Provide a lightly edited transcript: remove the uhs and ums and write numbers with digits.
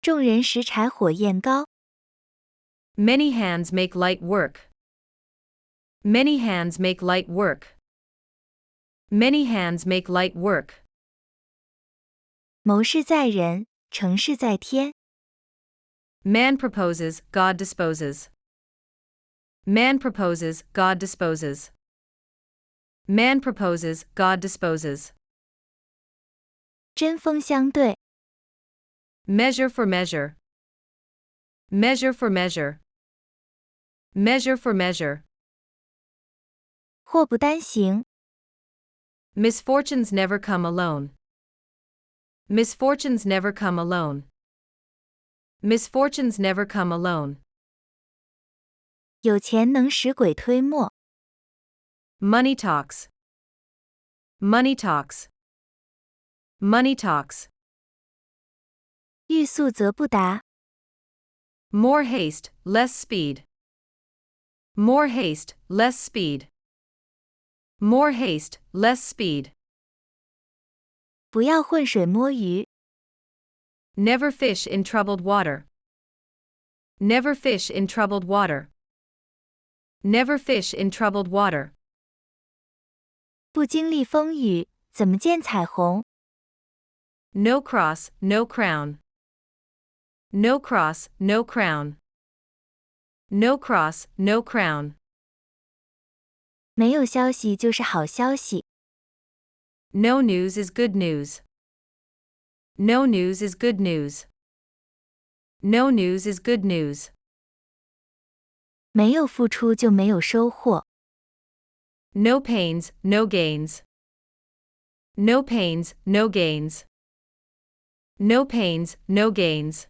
众人拾柴火焰高。Many hands make light work. Many hands make light work. Many hands make light work. 谋事在人，成事在天。Man proposes, God disposes. Man proposes, God disposes. Man proposes, God disposes. 针锋相对。Measure for measure. Measure for measure. Measure for measure. 祸不单行。Misfortunes never come alone. Misfortunes never come alone. Misfortunes never come alone. 有钱能使鬼推磨。Money talks. Money talks. Money talks. 欲速则不达。More haste, less speed. More haste, less speed. More haste, less speed. 不要浑水摸鱼。Never fish in troubled water. Never fish in troubled water. Never fish in troubled water. 不经历风雨，怎么见彩虹？ No cross, no crown. No cross, no crown. No cross, no crown. 没有消息就是好消息。No news is good news. No news is good news. No news is good news. 没有付出就没有收获。No pains, no gains. No pains, no gains. No pains, no gains.